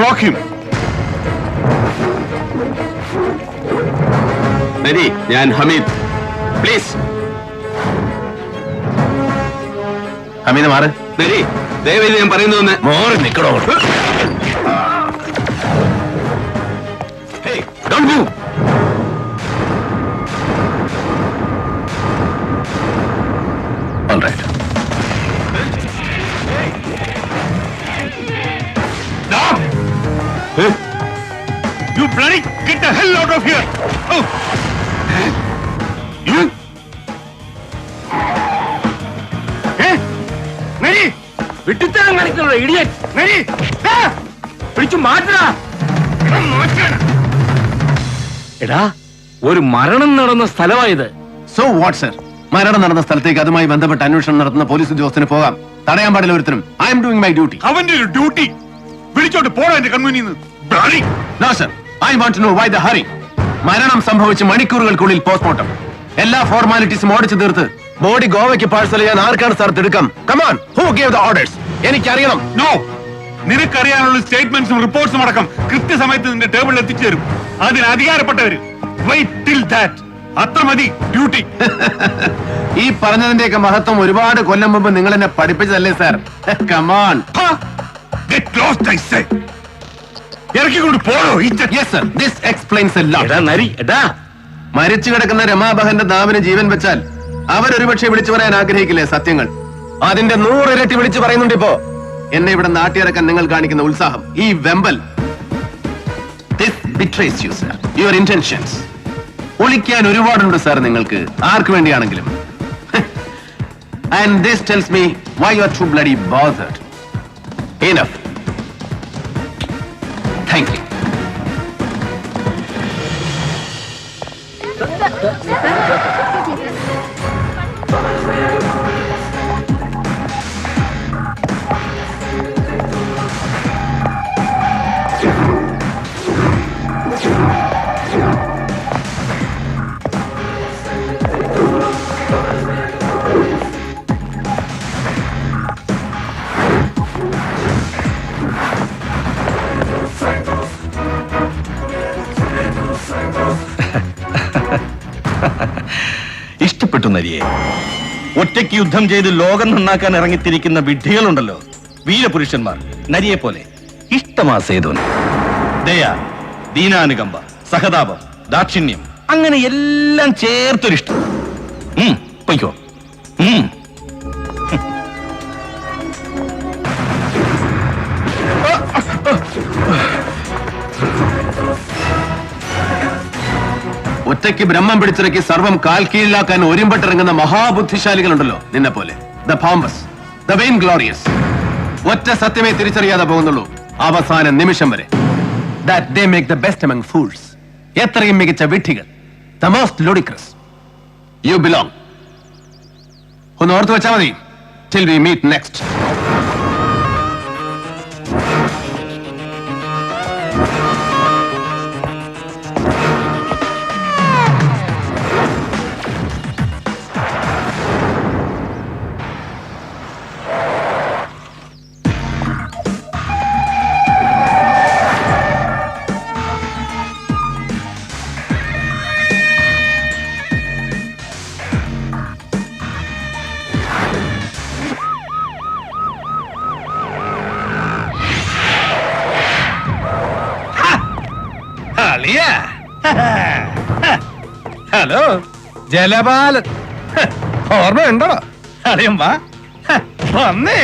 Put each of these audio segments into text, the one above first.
block him. Ready? ഞാൻ Hameed. Please. Hameed മാറ്. Ready? ദയവേദി ഞാൻ പറയുന്നതൊന്ന് മോറി നിൽക്കണോ? Hey, don't move. All right. Stop! Hey. You bloody get the hell out of here! Oh. You? Hey! Mary! വിട്ടിത്തരം കാണിക്കണോ idiot? Mary! പിടിച്ചു മാറ്റടാ. എടാ, ഒരു മരണം നടന്ന സ്ഥലമായത്. So what sir? മരണം നടന്ന സ്ഥലത്തേക്ക് അതുമായി ബന്ധപ്പെട്ട് അന്വേഷണം നടത്തുന്ന പോലീസ് ഉദ്യോഗസ്ഥന് പോകാം. തടയാൻ പാടില്ല ഒരുത്തരും. I am doing my duty. അവന്റെ ഒരു ഡ്യൂട്ടി വിളിച്ചോട്ട് പോടാ എന്റെ കൺമുന്നിൽ. No sir, I want to know why the hurry. മരണം സംഭവിച്ച് മണിക്കൂറുകൾക്കുള്ളിൽ പോസ്റ്റ്മോർട്ടം. എല്ലാ ഫോർമാലിറ്റീസും ഓടിച്ചു തീർത്ത് ബോഡി ഗോവയ്ക്ക് പാഴ്സൽ ചെയ്യാൻ ആർക്കാണ് സാർ തിടുക്കം? Come on, who gave the orders? എനിക്കറിയണം. നോ, നിനക്കറിയാനുള്ള സ്റ്റേറ്റ്മെന്റ്സും റിപ്പോർട്ട്സും അടക്കം കൃത്യസമയത്ത് നിന്റെ ടേബിളിൽ എത്തിച്ചു തരും. അതിന് അധികാരപ്പെട്ടവര്. Wait till that. അത്ര മതി ഡ്യൂട്ടി. ഈ പറഞ്ഞതിന്റെയൊക്കെ മഹത്വം ഒരുപാട് കൊല്ലം മുമ്പ് നിങ്ങൾ എന്നെ പഠിപ്പിച്ചതല്ലേ sir? Come on. Get lost I say. ഇറക്കിക്കൊണ്ട് പോയോ? Yes sir, this explains a lot. എടാ നരി, എടാ. മരിച്ചു കിടക്കുന്ന രമാബഹന്റെ നാവിന് ജീവൻ വെച്ചാൽ അവരൊരുപക്ഷെ വിളിച്ചു പറയാൻ ആഗ്രഹിക്കില്ലേ സത്യങ്ങൾ? അതിന്റെ 100 ഇരട്ടി വിളിച്ചു പറയുന്നുണ്ട് ഇപ്പോ. എന്നെ ഇവിടെ നാട്ടിയിറക്കാൻ നിങ്ങൾ കാണിക്കുന്ന ഉത്സാഹം, ഈ വെമ്പൽ, this betrays you, sir. Your intentions. ഒളിക്കാൻ ഒരുപാടുണ്ട് സാർ നിങ്ങൾക്ക്, ആർക്ക് വേണ്ടിയാണെങ്കിലും. And this tells me why you are too bloody bothered. Enough. Thank you. ഇഷ്ടപ്പെട്ടു നരിയെ. ഒറ്റയ്ക്ക് യുദ്ധം ചെയ്ത് ലോകം നന്നാക്കാൻ ഇറങ്ങിത്തിരിക്കുന്ന വിഡ്ഢികളുണ്ടല്ലോ, വീരപുരുഷന്മാർ, നരിയെ പോലെ. ഇഷ്ടമാ സേതുവിന്. ദയ, ദീനാനുകമ്പ, സഹതാപം, ദാക്ഷിണ്യം, അങ്ങനെ എല്ലാം ചേർത്തൊരിഷ്ടം. പൊയ്ക്കോ. ഒറ്റയ്ക്ക് ബ്രഹ്മം പിടിച്ചിറക്കി സർവം കാൽ കീഴിലാക്കാൻ ഒരുമ്പെട്ടിറങ്ങുന്ന മഹാബുദ്ധിശാലികളുണ്ടല്ലോ നിന്നെ പോലെ. The pompous, the vain glorious. ഒറ്റ സത്യമേ തിരിച്ചറിയാതെ പോകുന്നുള്ളൂ അവസാന നിമിഷം വരെ. That they make the best among fools. എത്രയും മികച്ച വിഡ്ഢികൾ. The most ludicrous. You belong. ഒന്ന് ഓർത്തു വെച്ചാൽ മതി. Till we meet next. Hello Jalapalan, ഓർമ്മയുണ്ടോ? അറിയാം, വാ വന്നേ.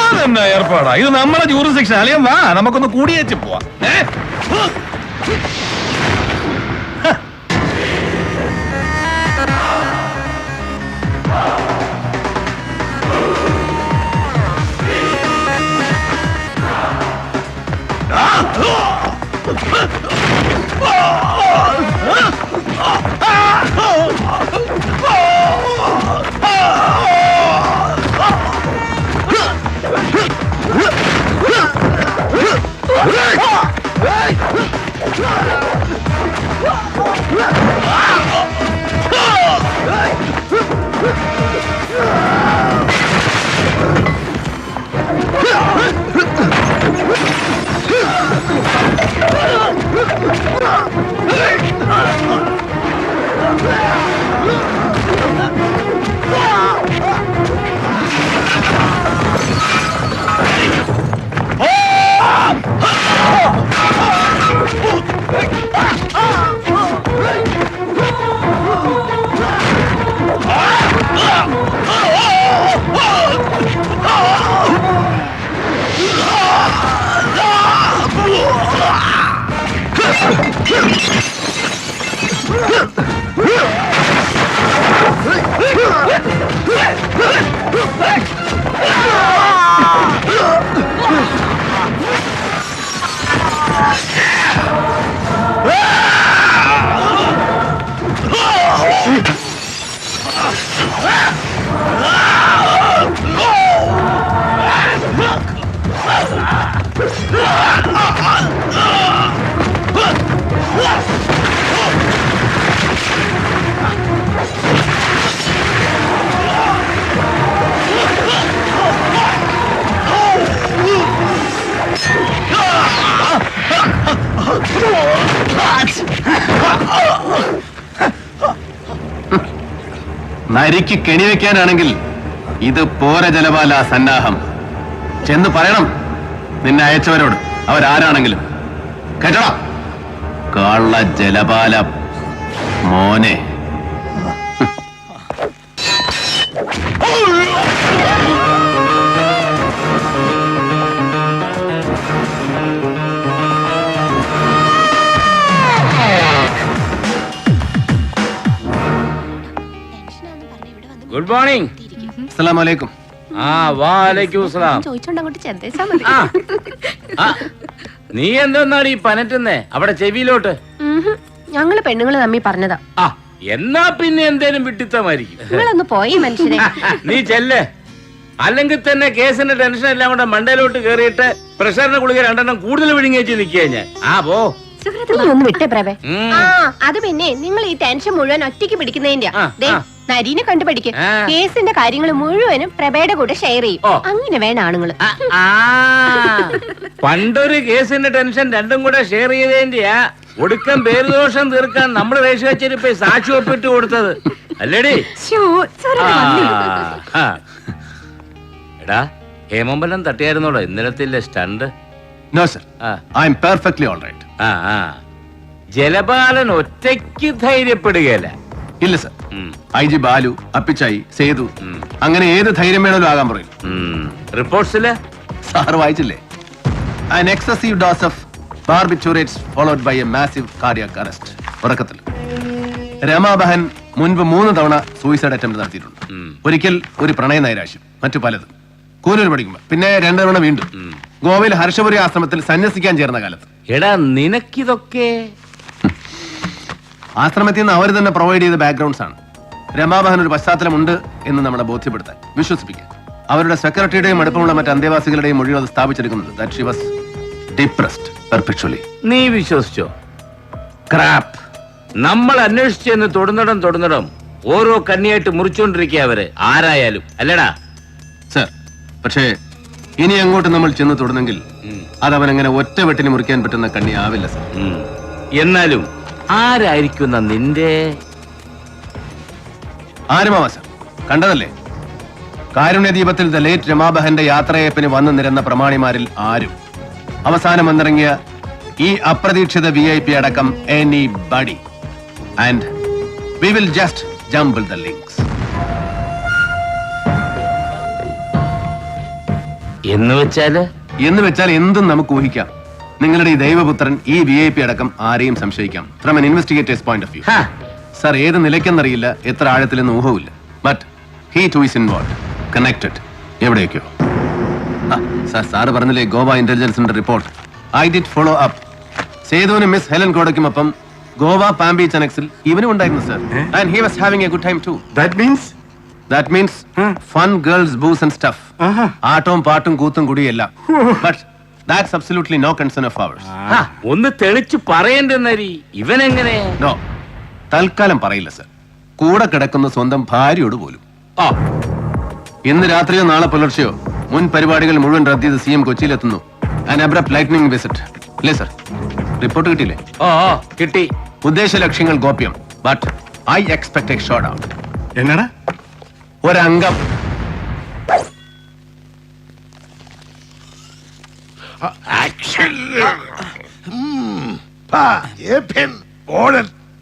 അതെന്നാ ഏർപ്പാടാ? ഇത് നമ്മളെ ജൂറിസ്ഡിക്ഷൻ. അറിയാം, വാ നമുക്കൊന്ന് കൂടിയേച്ച് പോവാം. Ah! നരിക്ക് കെണിവെക്കാനാണെങ്കിൽ ഇത് പോര ജലപാല സന്നാഹം. ചെന്ന് പറയണം നിന്നെ അയച്ചവരോട്, അവരാരാണെങ്കിലും. കേട്ടോ? കള്ള ജലപാല മോനെ. Good morning. അസ്സലാമു അലൈക്കും. ആ വാലൈക്കും സലാം. ചോദിച്ചോണ്ട് അങ്ങോട്ട് ചെന്നേച്ചാ മതി. ആ, ആ, നീ എന്തെന്നാണ് ഈ പനറ്റുന്നേ അവിടെ ചെവിയിലോട്ട്? ഞങ്ങള് പെണ്ണുങ്ങള് തമ്മി പറഞ്ഞതാ. ആ എന്നാ പിന്നെ എന്തേലും വിട്ടിത്തമായിരിക്കും. നിങ്ങളൊന്ന് പോയി മനുഷ്യരെ. നീ ചെല്ലേ, അല്ലെങ്കിൽ തന്നെ കേസിന്റെ ടെൻഷൻ എല്ലാം കൂടെ മണ്ടയിലോട്ട് കേറിയിട്ട് പ്രഷറിന്റെ ഗുളിക 2 എണ്ണം കൂടുതൽ വിഴുങ്ങിയേച്ച് നിൽക്കുക ഞാൻ. ആ പോ. നീ ഒന്ന് വിട്ടേ പ്രഭേ. ഉം. ആ അത് പിന്നെ നിങ്ങൾ ഈ ടെൻഷൻ മുഴുവൻ ഒറ്റയ്ക്ക് പിടിക്കുന്നതിന്റെ ആ, ആ. നരീനെ കണ്ടുപിടിക്കും. ആ. കേസിന്റെ കാര്യങ്ങൾ മുഴുവനും പ്രഭയുടെ കൂടെ ഷെയർ ചെയ്യും. ഓ. അങ്ങനെ വേണം ആണുങ്ങള്. ആ, ആ. പണ്ടൊരു കേസിന്റെ ടെൻഷൻ രണ്ടും കൂടെ ഷെയർ ചെയ്തതിന്റെയാ ഒടുക്കം പേരുദോഷം തീർക്കാൻ നമ്മൾ റേഷ് വെച്ചിട്ട് സാക്ഷി ഒപ്പിട്ട് കൊടുത്തത് അല്ലേടി? ശ്ശോ, ചെറുത് വന്നേ. ആ. എടാ ഹേമമ്പലം തട്ടിയായിരുന്നോടോ ഇന്നലത്തെ stunt? No sir, ah I am perfectly all right. ആ ആ. ജലപാലൻ ഒറ്റയ്ക്ക് ധൈര്യപ്പെടുകയല്ല. ഇല്ല sir, I G Balu, Appichayi, Sethu, അങ്ങനെ ഏത് ധൈര്യം വേണമല്ലോ ആകാൻ പറയും. റിപ്പോർട്ട്സില് സാർ വായിച്ചില്ലേ? An excessive dose of barbiturates followed by a massive cardiac arrest. ഉറക്കത്തിൽ രമാബഹൻ മുൻപ് 3 തവണ സൂയിസൈഡ് അറ്റംപ്റ്റ് നടത്തിയിട്ടുണ്ട്. ഒരിക്കൽ ഒരു പ്രണയ നൈരാശ്യം, മറ്റു പലതും. കൂലൂർ പഠിക്കുമ്പോ പിന്നെ 2 തവണ വീണ്ടും ഗോവയിൽ ഹർഷപുരി ആശ്രമത്തിൽ സന്യസിക്കാൻ ചേർന്ന കാലത്ത്. എടാ നിനക്കിതൊക്കെ ആശ്രമത്തിൽ നിന്ന് അവർ തന്നെ പ്രൊവൈഡ് ചെയ്ത ബാക്ക്ഗ്രൗണ്ട്സ് ആണ്. രമാബഹൻ ഒരു പശ്ചാത്തലമുണ്ട് എന്ന് നമ്മളെ ബോധ്യപ്പെടുത്താൻ, വിശ്വസിപ്പിക്കാൻ. അവരുടെ സെക്രട്ടറിയുടെയും അടുപ്പമുള്ള മറ്റ് അന്തേവാസികളുടെയും മൊഴികൾ അത് സ്ഥാപിച്ചെടുക്കുന്നത് that she was depressed perpetually. നീ വിശ്വസിച്ചോ? ക്രാപ്പ്. നമ്മൾ അന്വേഷിച്ചെന്ന് തൊടുന്നിടം ഓരോ കണ്ണിയായിട്ട് മുറിച്ചോണ്ടിരിക്കുക അവര് ആരായാലും അല്ലടാ സർ, പക്ഷേ ഇനി അങ്ങോട്ട് നമ്മൾ ചെന്ന് തൊടുന്നെങ്കിൽ അതവൻ അങ്ങനെ ഒറ്റ വെട്ടിന് മുറിക്കാൻ പറ്റുന്ന കണ്ണി ആവില്ല സർ. എന്നാലും ആരായിരിക്കുന്ന നിന്റെ ആരുമാവാ സർ, കണ്ടതല്ലേ? കാരുണ്യദീപത്തിൽ ദ ലേറ്റ് രമാബഹന്റെ യാത്രയപ്പിന് വന്നു നിരന്ന പ്രമാണിമാരിൽ ആരും അവസാനം വന്നിറങ്ങിയ ഈ അപ്രതീക്ഷിത VIP അടക്കം anybody. And we will just jumble the links. എന്ന് വെച്ചാൽ എന്തും നമുക്ക് ഊഹിക്കാം. നിങ്ങളുടെ ഈ ദൈവപുത്രൻ ഈ VIP അടക്കം ആരെയും സംശയിക്കാം from an investigator's point of view. Sir, ഏത് നിലയ്ക്കെന്നറിയില്ല, എത്ര ആഴത്തിലെന്ന് ഊഹമില്ല. But he too is involved, connected. എവിടെയൊക്കെയോ. സാറ് പറഞ്ഞില്ലേ ഗോവ ഇന്റലിജൻസിന്റെ report? I did follow up. സേതുവിനും മിസ് ഹെലൻ കോടയ്ക്കുമൊപ്പം ഗോവ പാം ബീച്ച് അനക്സിൽ ഇവനും ഉണ്ടായിരുന്നു sir. And he was having a good time too. That means fun, girls, booze and stuff. ആട്ടവും പാട്ടും കൂത്തും കുടിയല്ല. But that's absolutely no concern of ours. ഒന്ന് തെളിച്ചു പറയണ്ടെന്നരി ഇവനെങ്ങനെ? No, തൽക്കാലം പറയില്ല സർ. കൂടെ കിടക്കുന്ന സ്വന്തം ഭാര്യയോട് പോലും. ഇന്ന് രാത്രിയോ നാളെ പുലർച്ചെയോ മുൻ പരിപാടികൾ മുഴുവൻ റദ്ദ് ചെയ്ത് CM കൊച്ചിയിലെത്തുന്നു. An abrupt lightning visit. അല്ലേ സർ? റിപ്പോർട്ട് കിട്ടിയില്ലേ? ഓ കിട്ടി. ഉദ്ദേശ ലക്ഷ്യങ്ങൾ ഗോപ്യം, but I expect a shootout. എന്നാടാ? ഒരംഗം.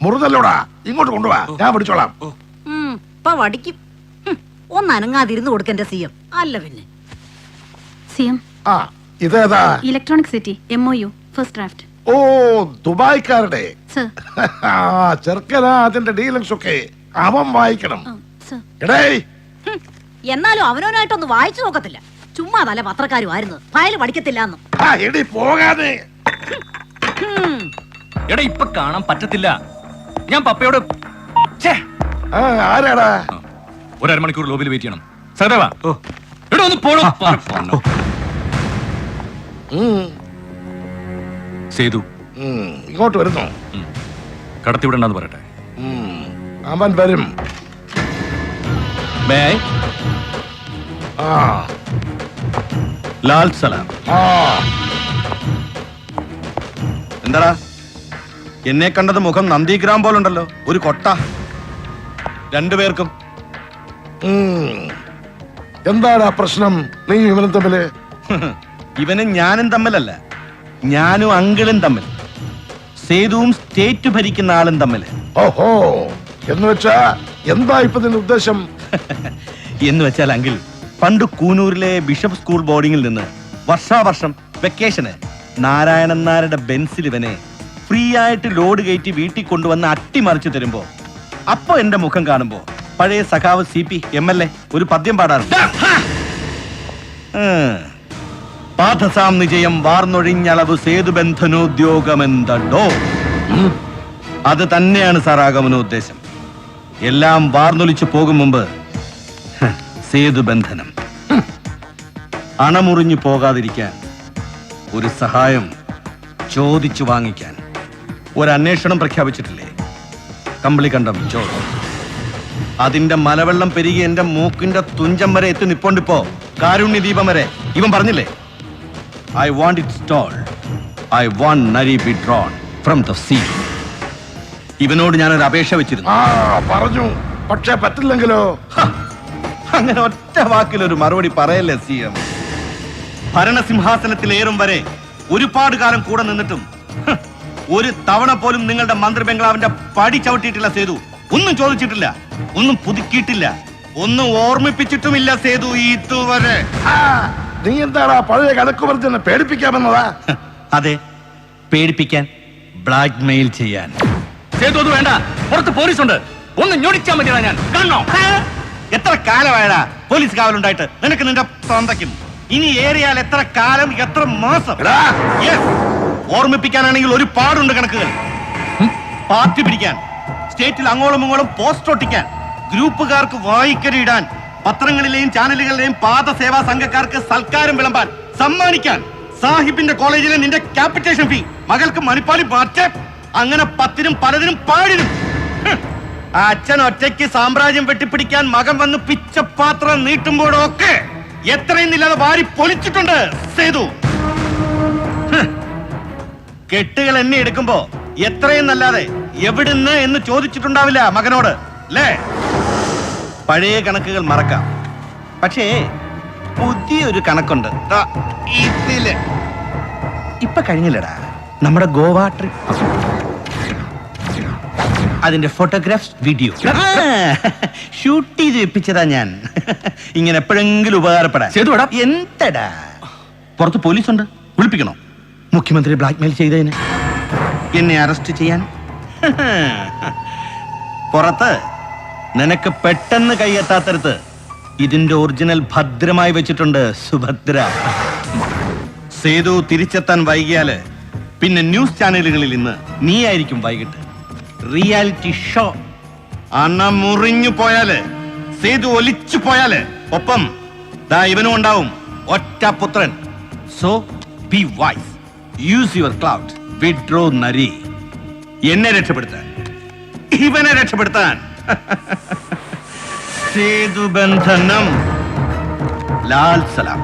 മുറുതല്ലോടാ, ഇങ്ങോട്ട് കൊണ്ടുപോവാ, ഞാൻ പിടിച്ചോളാം. ഇപ്പൊ വടിക്കും. ഒന്ന് അനങ്ങാതിരുന്ന് കൊടുക്കന്റെ സിഎം അല്ല പിന്നെ. സിഎം ആ ഇതേതാ? Electronic city MOU first draft. ഓ ദുബായ്ക്കാരുടെ. സർ. ആ ചെറുക്കനാ അതിന്റെ ഡീലിങ്സ് ഒക്കെ അവൻ വായിക്കണം. സർ. എടേ എന്നാലും അവനവനായിട്ടൊന്ന് വായിച്ചു നോക്കത്തില്ല. ചുമ്മാ തല പത്രക്കാരും ആയിരുന്നു, ഫയൽ പഠിക്കത്തില്ല. ആ എടി പോകാതെ. എടാ ഇപ്പൊ കാണാൻ പറ്റത്തില്ല. ഞാൻ പപ്പയോട് ആ ആരാടാ? ഒരു അരമണിക്കൂർ ലോബിയിൽ വെയിറ്റ് ചെയ്യണം. സഹദേവാ എടാ ഒന്ന് പോണോ. സേതു ഇങ്ങോട്ട് വരുന്നു. കടത്തിവിടണ്ടെന്ന് പറയട്ടെ. അവൻ വരും. ആ ലാൽ സലാം. ആ എന്താടാ എന്നെ കണ്ടത് മുഖം നന്ദിഗ്രാം പോലുണ്ടല്ലോ, ഒരു കൊട്ട രണ്ടുപേർക്കും. എന്താടാ പ്രശ്നം? നീ ഇവനും തമ്മില്? ഇവനും ഞാനും തമ്മിലല്ല, ഞാനും അങ്കിളും തമ്മിൽ, സേതുവും സ്റ്റേറ്റ് ഭരിക്കുന്ന ആളും തമ്മിൽ. ഓഹോ, എന്ന് വെച്ചാ എന്താ ഇപ്പൊ നിന്റെ ഉദ്ദേശം? എന്ന് വെച്ചാൽ അങ്കിൾ, പണ്ട് കൂനൂരിലെ ബിഷപ്പ് സ്കൂൾ ബോർഡിങ്ങിൽ നിന്ന് വർഷാവർഷം വെക്കേഷന് നാരായണൻ നായരുടെ ബെൻസിൽ ഇവനെ ഫ്രീ ആയിട്ട് ലോഡ് കയറ്റി വീട്ടിൽ കൊണ്ടുവന്ന് അട്ടിമറിച്ചു തരുമ്പോ അപ്പൊ എന്റെ മുഖം കാണുമ്പോ പഴയ സഖാവ് CP MLA ഒരു പദ്യം പാടാറുണ്ട്. പാഠസാം നിജയം വാർന്നൊഴിഞ്ഞളവ് സേതുബന്ധനോദ്യോഗമെന്തോ. അത് തന്നെയാണ് സാർ ആഗമനോദ്ദേശം. എല്ലാം വാർന്നൊലിച്ചു പോകും മുമ്പ് സേതുബന്ധനം. അണമുറിഞ്ഞു പോകാതിരിക്കാൻ, ഒരു സഹായം ചോദിച്ചു വാങ്ങിക്കാൻ ഒരു അന്വേഷണം പ്രഖ്യാപിച്ചിട്ടില്ലേ? കമ്പിളിക്കണ്ടം ചോദ. അതിന്റെ മലവെള്ളം പെരുകി എന്റെ മൂക്കിന്റെ തുഞ്ചം വരെ എത്തി നിപ്പോണ്ടിപ്പോ, കാരുണ്യദീപം വരെ. ഇവൻ പറഞ്ഞില്ലേ, I want it stall, I want Nari be drawn from the sea. ഇവനോട് ഞാനൊരു അപേക്ഷ വെച്ചിരുന്നു. ആ പറഞ്ഞു, പക്ഷെ പറ്റില്ലെങ്കിലോ? അങ്ങനെ ഒറ്റ വാക്കിലൊരു മറുപടി പറയല്ലേ CM. ഭരണസിംഹാസനത്തിലേറും വരെ ഒരുപാട് കാലം കൂടെ നിന്നിട്ടും ഒരു തവണ പോലും നിങ്ങളുടെ മന്ത്രി ബംഗ്ലാവിന്റെ പടി ചവിട്ടിയിട്ടില്ല സേതു. ഒന്നും ചോദിച്ചിട്ടില്ല, ഒന്നും പുതുക്കിയിട്ടില്ല, ഒന്നും ഓർമ്മിപ്പിച്ചിട്ടുമില്ല സേതു ഇതുവരെ. നീ എന്താടാ പഴയ കണക്ക് പറഞ്ഞ് പേടിപ്പിക്കാമെന്നതാ? അതെ, പേടിപ്പിക്കാൻ, ബ്ലാക്ക് മെയിൽ ചെയ്യാൻ. സേതു അത് വേണ്ട, പുറത്ത് പോലീസുണ്ട്, ഒന്ന് ഞൊടിച്ചാൽ മതിയാ. ഞാൻ കാണണോ? എത്ര കാലമായടാ പോലീസ് കാവലുണ്ടായിട്ട് നിനക്ക് നിന്റെ സ്വന്തക്കും? ഇനി ഏറിയാൽ എത്ര കാലം, എത്ര മാസം? Yes. ഓർമ്മിപ്പിക്കാനാണെങ്കിൽ ഒരുപാടുണ്ട് കണക്കുകൾ. പാർട്ടി പിടിക്കാൻ, സ്റ്റേറ്റിൽ അങ്ങോളം ഇങ്ങോളം പോസ്റ്റ് ഒട്ടിക്കാൻ, ഗ്രൂപ്പുകാർക്ക് വായിക്കരിടാൻ, പത്രങ്ങളിലെയും ചാനലുകളിലെയും പാദസേവാ സംഘക്കാർക്ക് സൽക്കാരം വിളമ്പാൻ, സമ്മാനിക്കാൻ, സാഹിബിന്റെ കോളേജിലെ നിന്റെ ക്യാപിറ്റേഷൻ ഫീ, മകൾക്ക് മണിപ്പാലി മാറ്റ്, അങ്ങനെ പത്തിനും പലതിനും പാടിനും. അച്ഛൻ ഒറ്റയ്ക്ക് സാമ്രാജ്യം വെട്ടിപ്പിടിക്കാൻ മകൻ വന്ന് പിച്ചപാത്രം നീട്ടുമ്പോഴൊക്കെ എത്രയും ഇല്ലാതെ വാരി പൊലിച്ചിട്ടുണ്ട് സേതു. കെട്ടുകൾ എന്നെ എടുക്കുമ്പോ എത്രയും നല്ലാതെ എവിടുന്ന് എന്ന് ചോദിച്ചിട്ടുണ്ടാവില്ല മകനോട്, അല്ലേ? പഴയ കണക്കുകൾ മറക്കാം, പക്ഷേ പുതിയൊരു കണക്കുണ്ട്. ഇതില് ഇപ്പൊ കഴിഞ്ഞില്ലടാ നമ്മുടെ ഗോവ ട്രിപ്പ്. അതിന്റെ ഫോട്ടോഗ്രാഫ്സ്, വീഡിയോ ഷൂട്ട് ചെയ്ത് വെപ്പിച്ചതാ ഞാൻ. ഇങ്ങനെ എപ്പോഴെങ്കിലും ഉപകാരപ്പെടാൻ. എന്തടാ, പുറത്ത് പോലീസുണ്ട്, വിളിപ്പിക്കണോ? മുഖ്യമന്ത്രി ബ്ലാക്ക്മെയിൽ ചെയ്തതിന്, എന്നെ അറസ്റ്റ് ചെയ്യാൻ. പുറത്ത് നിനക്ക് പെട്ടെന്ന് കൈയെത്താത്തടുത്ത് ഇതിന്റെ ഒറിജിനൽ ഭദ്രമായി വെച്ചിട്ടുണ്ട് സുഭദ്ര. സേതു തിരിച്ചെത്താൻ വൈകിയാല് പിന്നെ ന്യൂസ് ചാനലുകളിൽ ഇന്ന് നീ ആയിരിക്കും വൈകിട്ട്. Reality show. അണമുറിഞ്ഞു പോയാല്, സേതു ഒലിച്ചു പോയാല് ഒപ്പം ദാ ഇവനും ഉണ്ടാവും, ഒറ്റ പുത്രൻ. So be wise, use your cloud, withdraw Nari. എന്നെ രക്ഷപ്പെടുത്താൻ, ഇവനെ രക്ഷപ്പെടുത്താൻ. സേതുബന്ധനം. ലാൽ സലാം.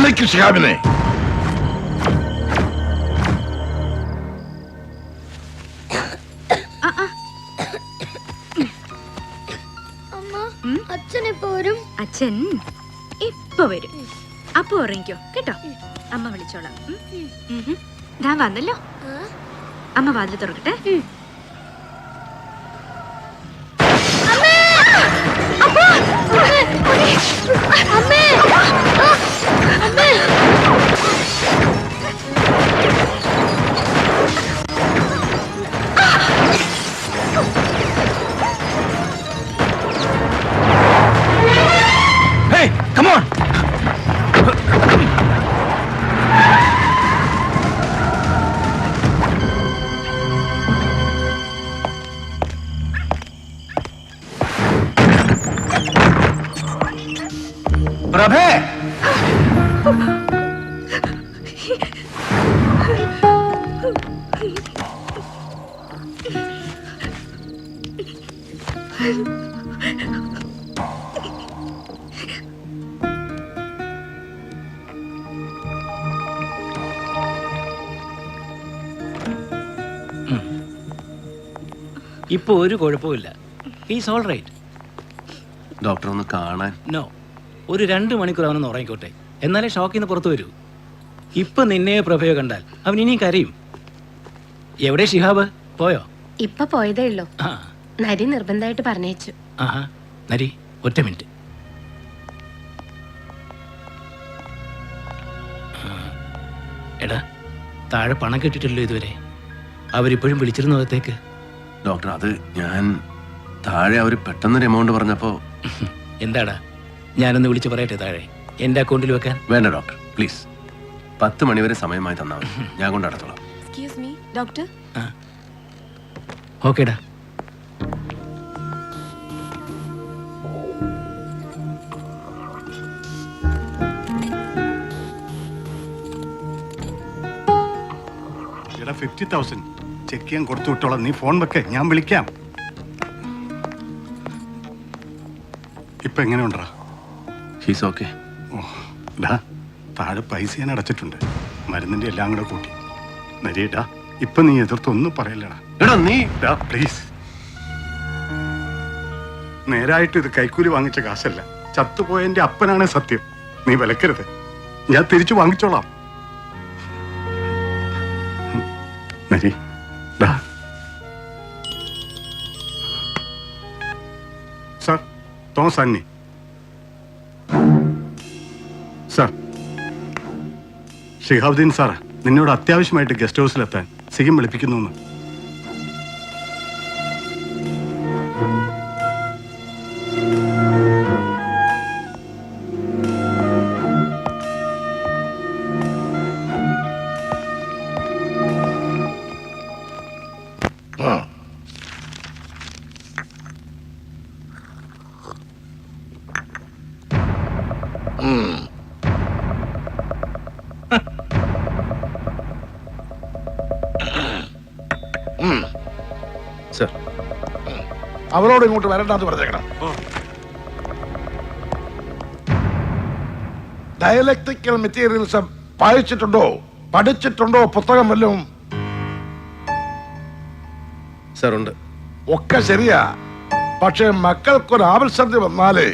വിളിക്ക് ഷിഹാബിനെ. അച്ഛൻ എപ്പോ വരും? അച്ഛൻ ഇപ്പൊ വരും. അപ്പൊ ഉറങ്ങിക്കോ കേട്ടോ. അമ്മ വിളിച്ചോളാം. ഞാൻ വന്നല്ലോ. അമ്മ വാതിൽ തുറക്കട്ടെ. Hey, come on. പ്രഭേ, ഇപ്പൊ ഒരു കുഴപ്പമില്ല. Is all right. ഡോക്ടർ ഒന്ന് കാണാൻ. നോ, ഒരു 2 മണിക്കൂർ അവനൊന്ന് ഉറങ്ങിക്കോട്ടെ. എന്നാലേ ഷോക്കിൽ നിന്ന് പുറത്തു വരൂ. ഇപ്പൊ നിന്നെ പ്രഭയോ കണ്ടാൽ അവൻ ഇനിയും കരയും. എവിടെ ഷിഹാബ്? പോയോ? ഇപ്പൊ പോയതേ ഉള്ളൂ. ആ, നരി നിർബന്ധമായിട്ട് പറഞ്ഞേച്ചു. ആഹാ. നരി, ഒറ്റ മിനിറ്റ്. എടാ, താഴെ പണം കിട്ടിയിട്ടില്ലല്ലോ ഇതുവരെ. അവരിപ്പോഴും വിളിച്ചിരുന്നു അകത്തേക്ക്. ഡോക്ടർ, അത് ഞാൻ താഴെ അവർ പെട്ടെന്നൊരു എമൗണ്ട് പറഞ്ഞപ്പോ. എന്താടാ, ഞാനൊന്ന് വിളിച്ച് പറയട്ടെ താഴെ എന്റെ അക്കൗണ്ടിൽ വെക്കാൻ? വേണ്ട ഡോക്ടർ, പ്ലീസ്. 10 മണി വരെ സമയമായി തന്നാൽ മതി. ഞാൻ കൊണ്ട് നടത്തോളാം. Excuse me doctor. ഓക്കേടാ. എടാ 50,000 ചെക്ക് ചെയ്യാൻ കൊടുത്തു വിട്ടോളാം. നീ ഫോൺ വെക്കേ, ഞാൻ വിളിക്കാം. ഇപ്പൊ എങ്ങനെയുണ്ടാ? He's okay. താഴെ പൈസ ഞാൻ അടച്ചിട്ടുണ്ട്, മരുന്നിന്റെ എല്ലാം കൂടെ കൂട്ടി. നരിയേട്ടാ, ഇപ്പൊ നീ എതിർത്തൊന്നും പറയല്ലടാ. എടാ നീ പ്ലീസ്. നേരായിട്ട് ഇത് കൈക്കൂലി വാങ്ങിച്ച കാശല്ല. ചത്തുപോയ എന്റെ അപ്പനാണ് സത്യം. നീ വിലക്കരുത്, ഞാൻ തിരിച്ചു വാങ്ങിച്ചോളാം. നരി, സാർ, തോമസ് ആന്നി. സാർ, ഷിഹാബുദ്ദീൻ സാറാ നിന്നോട് അത്യാവശ്യമായിട്ട് ഗസ്റ്റ് ഹൗസിലെത്താൻ സിഗം വിളിപ്പിക്കുന്നു. സർ, അവരോട് ഇങ്ങോട്ട് വരണ്ടെന്ന് പറഞ്ഞേക്കണം. ഡയലക്ട്രിക്കൽ മെറ്റീരിയൽസ് വായിച്ചിട്ടുണ്ടോ, പഠിച്ചിട്ടുണ്ടോ? പുസ്തകം വല്ലതും? സർ ഉണ്ട്. ഒക്കെ ശരിയാ, പക്ഷെ മക്കൾക്കൊരു ആവശ്യത വന്നാലേ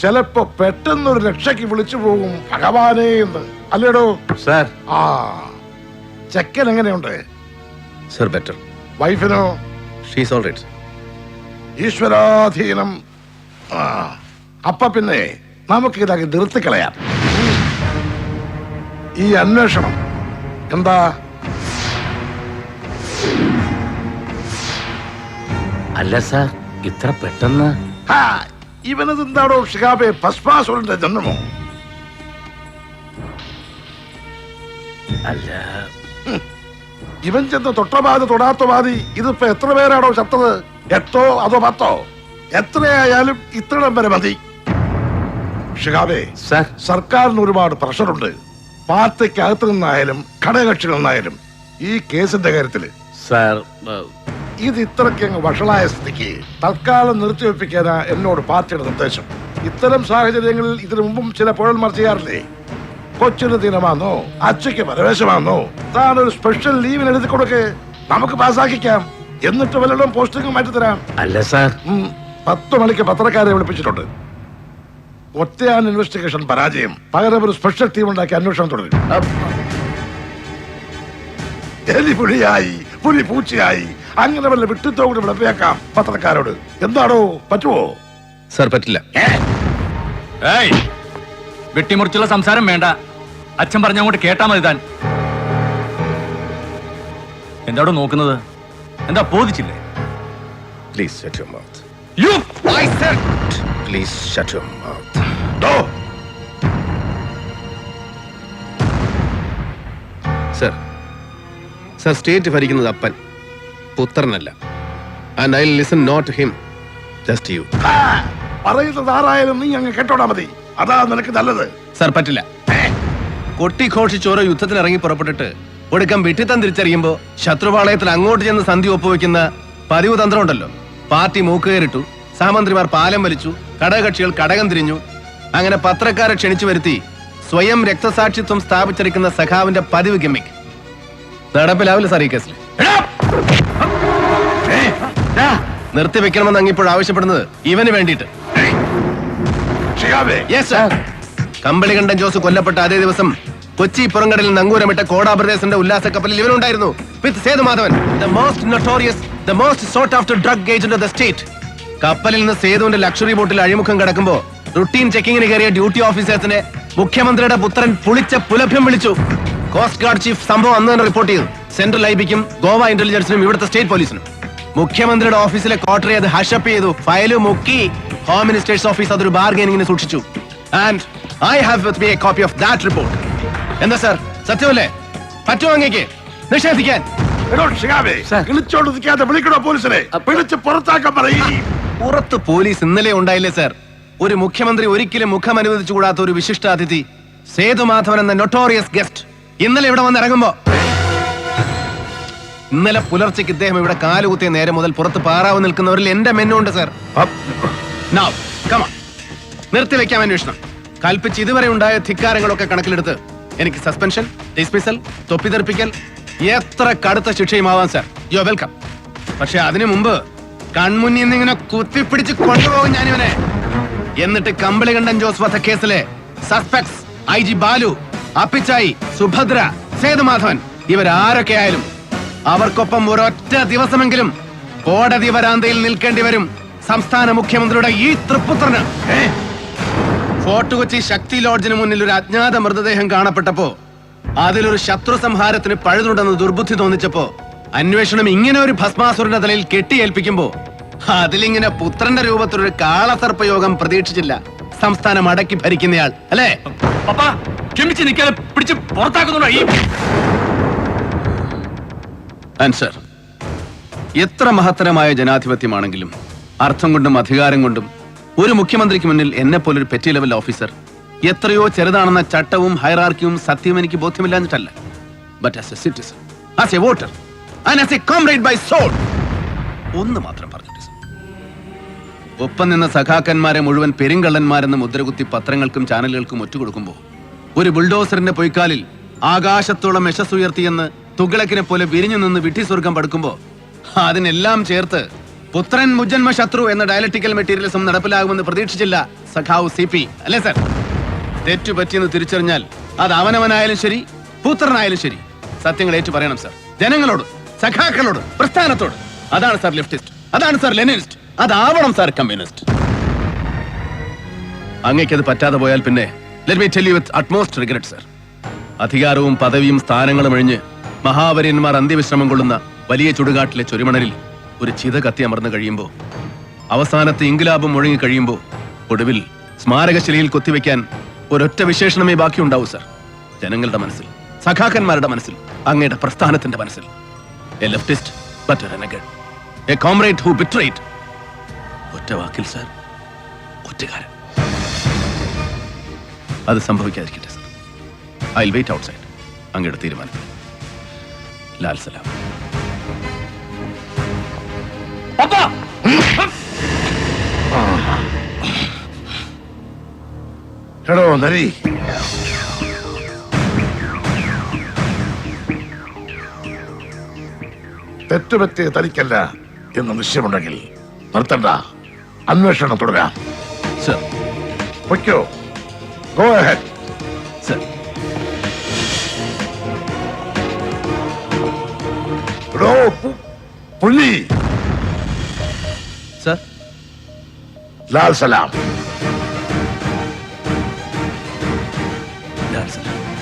ചിലപ്പോ പെട്ടെന്നൊരു രക്ഷയ്ക്ക് വിളിച്ചു പോകും ഭഗവാനേ എന്ന്. അല്ലേടോ? സർ. ആ, ചെക്കൻ എങ്ങനെയുണ്ട്? Sir better. വൈഫിനോ? She's all right. ഈശ്വരാധീനം. ആ, അപ്പൊ പിന്നെ നമുക്ക് ഇതൊക്കെ നിർത്തിക്കളയാം. ഈ അന്വേഷണം എന്താ? അല്ല സാർ, ഇത്ര പെട്ടെന്ന്? ഇവനത് എന്താണോ ഷിഹാബെ, ഭസ്മാസുരന്റെ ജന്മമോ? അല്ല, ഇവൻ ചെന്ന് തൊട്ടപാതി തൊടാത്ത പാതി ഇതിപ്പോ എത്ര പേരാണോ ചത്തത്? 8 അതോ 10? എത്രയായാലും ഇത്രയും വരെ മതി. ഷിഹാബെ, സർക്കാരിന് ഒരുപാട് പ്രഷറുണ്ട്. പാർട്ടിക്ക് അകത്തു നിന്നായാലും ഘടകകക്ഷികളിൽ നിന്നായാലും ഈ കേസിന്റെ കാര്യത്തില്. സാർ, ഇത് ഇത്രയ്ക്ക് അങ്ങ് വഷളായ സ്ഥിതിക്ക് തൽക്കാലം നിർത്തിവെപ്പിക്കാനാ എന്നോട് പാർട്ടിയുടെ നിർദ്ദേശം. ഇത്തരം സാഹചര്യങ്ങളിൽ ഇതിനു മുമ്പും ചില പുഴന്മാർ ചെയ്യാറില്ലേ? കൊച്ചിന് ദിനമാണോ അച്ഛക്ക് പരവേശമാണോ താനൊരു സ്പെഷ്യൽ ലീവിന് എഴുതി കൊടുക്ക്, നമുക്ക് പാസ്സാക്കിക്കാം. എന്നിട്ട് വല്ലതും പോസ്റ്റിംഗ് മാറ്റി തരാം. അല്ല സാർ, 10 മണിക്ക് പത്രക്കാരെ വിളിപ്പിച്ചിട്ടുണ്ട്. ഒറ്റയാൻ ഇൻവെസ്റ്റിഗേഷൻ പരാജയം. പകരം ഒരു സ്പെഷ്യൽ ടീം ഉണ്ടാക്കി അന്വേഷണം തുടരും. എലി പുലിയായി, പുലി പൂച്ചയായി, അങ്ങനെ വല്ല വിട്ടിത്തോ കൂടി വിളപ്പിയാക്കാം പത്രക്കാരോട്. എന്താണോ, പറ്റുമോ? സർ പറ്റില്ല. ഏയ് വെട്ടിമുറിച്ചുള്ള സംസാരം വേണ്ട. അച്ഛൻ പറഞ്ഞങ്ങോട്ട് കേട്ടാ മതി. താൻ എന്താടോ നോക്കുന്നത്? എന്താ ബോധിച്ചില്ലേ? Please shut your mouth. You I said, please shut your mouth. Sir, sir state ഭരിക്കുന്നത് അപ്പൻ, പുത്രനല്ല. And I listen not to him, just you. പറയുന്നത് ആരായാലും നീ അങ്ങ് കേട്ടോടാ മതി. അതാ നിനക്ക് നല്ലത്. സർ പറ്റില്ല. കൊട്ടിഘോഷിച്ച് ഓരോ യുദ്ധത്തിന് ഇറങ്ങി പുറപ്പെട്ടിട്ട് ഒടുക്കം വിട്ടിത്തം തിരിച്ചറിയുമ്പോ ശത്രുപാളയത്തിൽ അങ്ങോട്ട് ചെന്ന് സന്ധി ഒപ്പുവെക്കുന്ന പതിവ് തന്ത്രം ഉണ്ടല്ലോ. പാർട്ടി മൂക്കുകയറിട്ടു, സഹമന്ത്രിമാർ പാലം വലിച്ചു, ഘടകകക്ഷികൾ കടകം തിരിഞ്ഞു. അങ്ങനെ പത്രക്കാരെ ക്ഷണിച്ചു വരുത്തി സ്വയം രക്തസാക്ഷിത്വം സ്ഥാപിച്ചിരിക്കുന്ന സഖാവിന്റെ പതിവ് ഗിമ്മിക് നടപ്പിലാവില്ല സാർ ഈ കേസിൽ. നിർത്തിവെക്കണമെന്ന് അങ്ങിപ്പോൾ ആവശ്യപ്പെടുന്നത് ഇവന് വേണ്ടിയിട്ട്. കമ്പളികണ്ഠൻ ജോസ് കൊല്ലപ്പെട്ട അതേ ദിവസം കൊച്ചി പുറംകടലിൽ നങ്കൂരമിട്ട കോടാ ബ്രദേഴ്സിന്റെ ഉല്ലാസ കപ്പലിൽ ഇവനുണ്ടായിരുന്നു വിത്ത് Sethumadhavan, the most notorious, the most sought after drug agent of the state. കപ്പലിൽ നിന്ന് സേതുവിന്റെ ലക്ഷറി ബോട്ടിൽ അഴിമുഖം കിടക്കുമ്പോ റുട്ടീൻ ചെക്കിങ്ങിന് കയറിയ ഡ്യൂട്ടി ഓഫീസേഴ്സിനെ മുഖ്യമന്ത്രിയുടെ പുത്രൻ പുളിച്ച പുലഭ്യം വിളിച്ചു. കോസ്റ്റ് ഗാർഡ് ചീഫ് സംഭവം അന്ന് തന്നെ റിപ്പോർട്ട് ചെയ്തു. സെൻട്രൽ ഐബിക്കും ഗോവ ഇന്റലിജൻസിനും ഇവിടുത്തെ സ്റ്റേറ്റ് പോലീസിനും. മുഖ്യമന്ത്രിയുടെ ഓഫീസിലെ ക്വാർട്ടറി അത് ഹഷപ്പ് ചെയ്തു, ഫയല് മുക്കി. ഹോം മിനിസ്റ്റേഴ്സ് ഓഫീസ് അതൊരു ബാർഗെയിനിങ്ങിന് സൂക്ഷിച്ചു. And I have with me A copy of that report. എന്താ സാർ, സത്യമല്ലേ? പറ്റുമോ അങ്ങേക്ക് നിഷേധിക്കാൻ? പുറത്ത് പോലീസ് ഇന്നലെ ഉണ്ടായില്ലേ സാർ? ഒരു മുഖ്യമന്ത്രി ഒരിക്കലും മുഖം അനുവദിച്ചുകൂടാത്ത ഒരു വിശിഷ്ട അതിഥി സേതുമാധവൻ എന്ന നൊട്ടോറിയസ് ഗസ്റ്റ് ഇന്നലെ ഇവിടെ വന്ന് ഇറങ്ങുമ്പോ, ഇന്നലെ പുലർച്ചയ്ക്ക് ഇദ്ദേഹം ഇവിടെ കാലുകുത്തിയ നേരം മുതൽ പുറത്ത് പാറാവ് നിൽക്കുന്നവരിൽ എന്റെ മെന്നുണ്ട് സാർ. നിർത്തിവെക്കാം അന്വേഷണം. കൽപ്പിച്ച് ഇതുവരെ ഉണ്ടായ ധിക്കാരങ്ങളൊക്കെ കണക്കിലെടുത്ത് എനിക്ക് സസ്പെൻഷൻ, ഡിസ്മിസൽ, തൊപ്പിതെറിപ്പിക്കൽ, എത്ര കടുത്ത ശിക്ഷയുമാവാം സാർ. You are welcome. പക്ഷെ അതിനു മുമ്പ് കൺമുന്നിൽ നിന്ന് ഇങ്ങനെ കുത്തിപ്പിടിച്ച് കൊണ്ടുപോകും ഞാനിവനെ. എന്നിട്ട് കമ്പളികണ്ഠൻ ജോസ് വധക്കേസിലെ സസ്പെക്ട്സ് IG ബാലു, അപ്പിച്ചായി, സുഭദ്ര, സേതുമാധവൻ ഇവരാരൊക്കെ ആയാലും അവർക്കൊപ്പം ഒരൊറ്റ ദിവസമെങ്കിലും കോടതി വരാന്തയിൽ നിൽക്കേണ്ടി വരും സംസ്ഥാന മുഖ്യമന്ത്രിയുടെ ഈ തൃപ്പുത്രന്. ഫോർട്ട് കൊച്ചി ശക്തി ലോഡ്ജിന് മുന്നിൽ ഒരു അജ്ഞാത മൃതദേഹം കാണപ്പെട്ടപ്പോ അതിലൊരു ശത്രു സംഹാരത്തിന് പഴുതുണ്ടെന്ന് ദുർബുദ്ധി തോന്നിച്ചപ്പോ അന്വേഷണം ഇങ്ങനെ ഒരു ഭസ്മാസുരന്റെ തലയിൽ കെട്ടിയേൽപ്പിക്കുമ്പോ അതിലിങ്ങനെ പുത്രന്റെ രൂപത്തിലൊരു കാളസർപ്പയോഗം പ്രതീക്ഷിച്ചില്ല സംസ്ഥാനം അടക്കി ഭരിക്കുന്നയാൾ അല്ലേ? നിൽക്കാതെ പിടിച്ച് പുറത്താക്കുന്നുണ്ടോ ഈ ആൻസർ? എത്ര മഹത്തരമായ ജനാധിപത്യമാണെങ്കിലും അർത്ഥം കൊണ്ടും അധികാരം കൊണ്ടും ഒരു മുഖ്യമന്ത്രിക്ക് മുന്നിൽ എന്നെ പോലൊരു പെറ്റി ലെവൽ ഓഫീസർ എത്രയോ ചെറുതാണെന്ന ചട്ടവും ഹൈറാർക്കിയും സത്യവും എനിക്ക് ബോധ്യമില്ലാഞ്ഞിട്ടല്ല. But as a citizen, as a voter and as a comrade by soul ഒന്ന് മാത്രം പറഞ്ഞിട്ട്, ഒപ്പം നിന്ന സഖാക്കന്മാരെ മുഴുവൻ പെരുങ്കള്ളന്മാരെന്ന് മുദ്രകുത്തി പത്രങ്ങൾക്കും ചാനലുകൾക്കും ഒറ്റുകൊടുക്കുമ്പോ ഒരു ബുൾഡോസറിന്റെ പൊയ്ക്കാലിൽ ആകാശത്തോളം യശസ്സുയർത്തിയെന്ന് തുഗ്ലക്കിനെ പോലെ വിരിഞ്ഞു നിന്ന് വിട്ടി സ്വർഗം പടുക്കുമ്പോ അതിനെല്ലാം ചേർത്ത് പുത്രൻ മുജന്മ ശത്രു എന്ന ഡയലക്ടിക്കൽ മെറ്റീരിയലിസം നടപ്പിലാകുമെന്ന് പ്രതീക്ഷിച്ചില്ല സഖാവ് CP അല്ലേ സർ? തെറ്റുപറ്റിയെന്ന് തിരിച്ചറിഞ്ഞാൽ അത് അവനവനായാലും ശരി, പുത്രനായാലും ശരി, സത്യങ്ങൾ ഏറ്റു പറയണം സർ. ജനങ്ങളോട്, സഖാക്കളോട്, പ്രസ്ഥാനത്തോട്. അതാണ് സർ ലെഫ്റ്റിസ്റ്റ്, അതാണ് സർ ലെനിനിസ്റ്റ്, അതാവണം സർ കമ്മ്യൂണിസ്റ്റ്. അങ്ങേക്കത് പറ്റാതെ പോയാൽ പിന്നെ let me tell you with utmost regret sir, അധികാരവും പദവിയും സ്ഥാനങ്ങളും ഒഴിഞ്ഞ് മഹാവര്യന്മാർ അന്ത്യവിശ്രമം കൊള്ളുന്ന വലിയ ചുടുകാട്ടിലെ ചൊരിമണലിൽ ഒരു ചിത കത്തി അമർന്നു കഴിയുമ്പോ, അവസാനത്തെ ഇൻകിലാബും മുഴങ്ങി കഴിയുമ്പോ, ഒടുവിൽ സ്മാരകശിലയിൽ കൊത്തിവെക്കാൻ ഒരൊറ്റ വിശേഷണമേ ബാക്കിയുണ്ടാവൂ സർ. ജനങ്ങളുടെ മനസ്സിൽ, സഖാക്കന്മാരുടെ മനസ്സിൽ, അങ്ങയുടെ പ്രസ്ഥാനത്തിന്റെ മനസ്സിൽ. A leftist but a renegade, a comrade who betrayed. ഒറ്റ വാക്കിൽ സർ, ഒറ്റക്കാരൻ. അത് സംഭവിക്കാതിരിക്കട്ടെ sir. I will wait outside. അങ്ങയുടെ തീരുമാനം. ലാൽ സലാം. എടോ നരി, തെറ്റുപറ്റിയ തനിക്കല്ല എന്ന് നിശ്ചയമുണ്ടെങ്കിൽ നിർത്തണ്ട, അന്വേഷണം തുടരാം. സർ. പൊയ്ക്കോ. Go ahead. സർ. എടോ, പുലി. സർ. ലാൽ സലാം. ലാൽ സലാം.